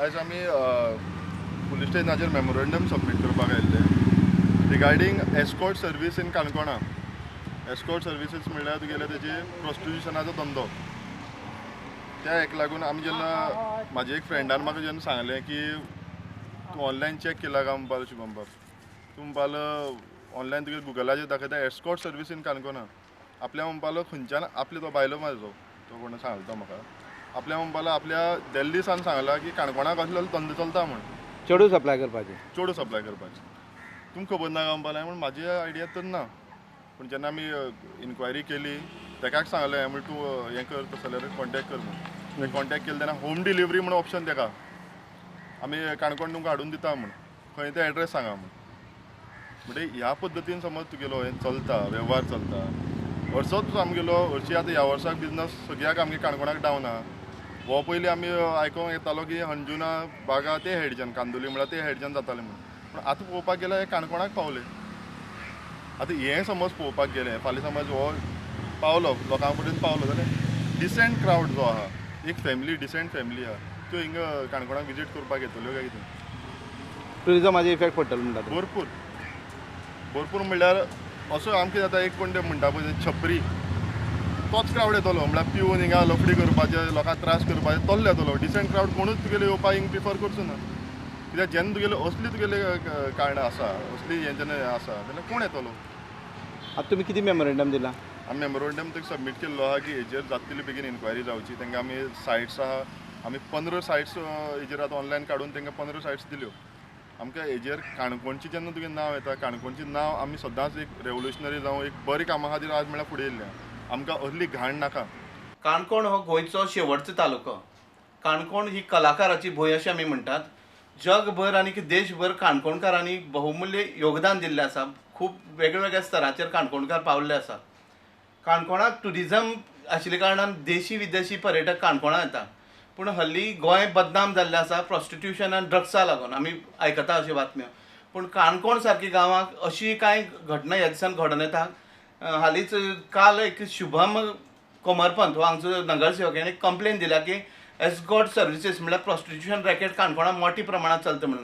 आयज आमी पुलीस स्टेशनाचेर मेमोरेंडम सबमीट करपाक आयिल्ले रिगार्डींग एस्कॉर्ट सर्वीस इन काणकोणा. एस्कॉर्ट सर्विसीस म्हणल्यार तुगेले तेजी प्रॉस्टिट्युशनाचो धंदो. त्या हेका लागून आमी जेन्ना म्हाजे एक फ्रेंडान म्हाका जेन्ना सांगलें की तूं ऑनलायन चॅक केला काय म्हणपालो शुभम बाब, तूं म्हणपालो ऑनलायन तुगे गुगलाचेर दाखयता एस्कॉर्ट सर्वीस इन काणकोणा. आपल्या म्हणपालो खंयच्यान आपले तो बायलो म्हाजो तो कोण सांगलो तो म्हाका आपल्या म्हणपालो आपल्या दिल्ली सान सांगला की काणकोणाक असलो धंदो चलता म्हण चेडू सप्लाय करपाचें चेडू सप्लाय करपाचें. तुमकां खबर ना काय म्हणपालें म्हण म्हाजी आयडिया तर ना. पूण जेन्ना आमी इन्क्वायरी केली तेकाच सांगलें म्हण तूं हें कर तशें जाल्यार कॉन्टॅक्ट कर म्हण. कॉन्टॅक्ट केलें तेन्ना होम डिलिव्हरी म्हण ऑप्शन तेका आमी काणकोण तुमकां हाडून दिता म्हण खंय ते एड्रेस सांगा म्हण. म्हणजे ह्या पद्दतीन समज तुगेलो हें चलता वेव्हार चलता वर्सोच आमगेलो हरशी आतां ह्या वर्साक बिजनस सगळ्याक आमगे काणकोणाक डावन आहा. हो पयलीं आमी आयकोंक येतालो की अंजुना बागा ते हेडच्यान कांदोली म्हळ्यार ते हेडच्यान जातालें म्हण. पूण आतां पळोवपाक गेल्यार हे काणकोणाक पावले. आतां हें समज पळोवपाक गेलें फाल्यां समज हो पावलो लोकां कडेन पावलो जाल्यार डिसेंट क्रावड जो आहा एक फॅमिली डिसेंट फॅमिली आहा त्यो हिंगा काणकोणाक विजीट करपाक येतल्यो काय कितें. ट्युरिजमाचो इफेक्ट पडटलो म्हणटा भरपूर भरपूर म्हणल्यार असो आमकां जाता एक कोण ते म्हणटा पळय छपरी तोच क्रावड येतलो म्हळ्यार पिवन हिंगा लफडी करपाचे लोकांक त्रास करपाचे तोल्लो येतलो. डिसेंट क्रावड कोणूच तुगेले येवपाक हिंगा प्रिफर करचो ना. कित्याक जेन्ना तुगेले असली तुगेले कारणां आसा असली हें जेन्ना आसा जाल्यार कोण येतलो. आतां तुमी कितें मेमोरेंडम दिला? आमी मेमोरेंडम तेका सबमीट केल्लो आहा की हेजेर जाता तितले बेगीन इन्क्वायरी जावची. तांकां आमी सायट्स आहा आमी 15 सायट्स हेजेर आतां ऑनलायन काडून तांकां 15 सायट्स दिल्यो. आमकां हेजेर काणकोणचें जेन्ना तुजें नांव येता काणकोणचें नांव आमी सदांच एक रेवल्युशनरी जावं एक बरी कामां खातीर आज म्हळ्यार फुडें येयल्लें. आमकां असली घाण नाका. काणकोण हो गोंयचो शेवटचो तालुको. काणकोण ही कलाकाराची भंय अशें आमी म्हणटात. जगभर आनी देशभर काणकोणकारांनी बहुमूल्य योगदान दिल्लें आसा. खूब वेगवेगळ्या स्तराचेर काणकोणकार पावल्ले आसात. काणकोणाक ट्युरिजम आशिल्ल्या कारणान देशी विदेशी पर्यटक काणकोणा येता. पूण हल्ली गोंय बदनाम जाल्लें आसा प्रॉस्टिट्युशन आनी ड्रग्साक लागून आमी आयकता अश्यो बातम्यो. पूण काणकोण सारकी गांवांक अशी कांय घटना ह्या दिसान घडोवन येता. हालींच काल एक शुभम कोमरपंत हो हांगचो नगरसेवक हेणें कंप्लेन दिल्या की एस्कॉर्ट सर्विसीस म्हळ्यार प्रॉस्टिट्युशन रॅकेट काणकोणां मोठ्या प्रमाणात चलता म्हणून.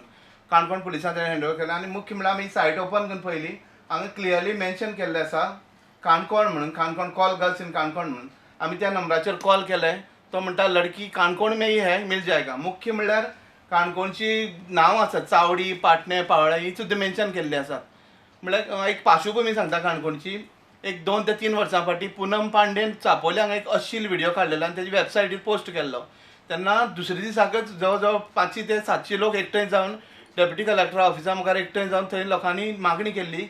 काणकोण पुलिसांनी हँडओवर केला आनी मुख्य म्हळ्यार आमी सायट ओपन करून पयली हांगा क्लियरली मेन्शन केल्लें आसा काणकोण म्हणून Canacona call girls in Canacona म्हणून. आमी त्या नंबराचेर कॉल केले. तो म्हणटा लडकी काणकोण में ही है मिल जाएगा. मुख्य म्हळ्यार काणकोणची नांव आसात चावडी पाटणे पावळे ही सुद्दां मेन्शन केल्ली आसात. म्हळ्यार एक पार्श्वभूमी सांगता काणकोणची. एक 2 ते 3 वर्सां फाटीं पूनम पांडेन चापोली हांगा एक अश्लील व्हिडिओ काडलेलो आनी तेजी वेबसायटीर पोस्ट केल्लो. तेन्ना दुसरे दिसाकच जवळ जवळ 500 ते 700 लोक एकठांय जावन डेप्युटी कलेक्टर ऑफिसा मुखार एकठांय जावन थंय लोकांनी मागणी केल्ली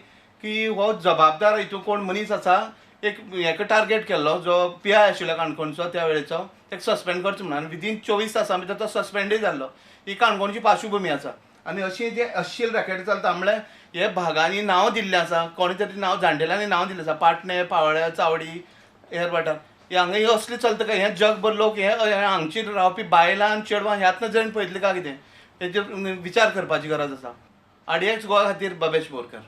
की हो जबाबदार हितून कोण मनीस आसा एक हेका टार्गेट केल्लो जो PI आशिल्लो काणकोणचो त्या वेळेचो ताका सस्पेंड करचो म्हणून. आनी विदीन 24 तासां भितर तो सस्पेंडूय जाल्लो. ही काणकोणची पार्श्वभूमी आसा. आनी अशी जे अश्लील रॅकेट चलता म्हळ्यार हे भागांनी नांव दिल्लें आसा. कोणी तरी नांव जाणटेल्यांनी नांव दिल्लें आसा पाटणे पावळे चावडी हेर वाठार. हांगा ही असली चलता काय हें जगभर लोक हे हांगची रावपी बायलां चेडवां ह्यात नजरेन पळयतले काय कितें हेजेर विचार करपाची गरज आसा. आडयेक्स गोवा खातीर बबेश बोरकर.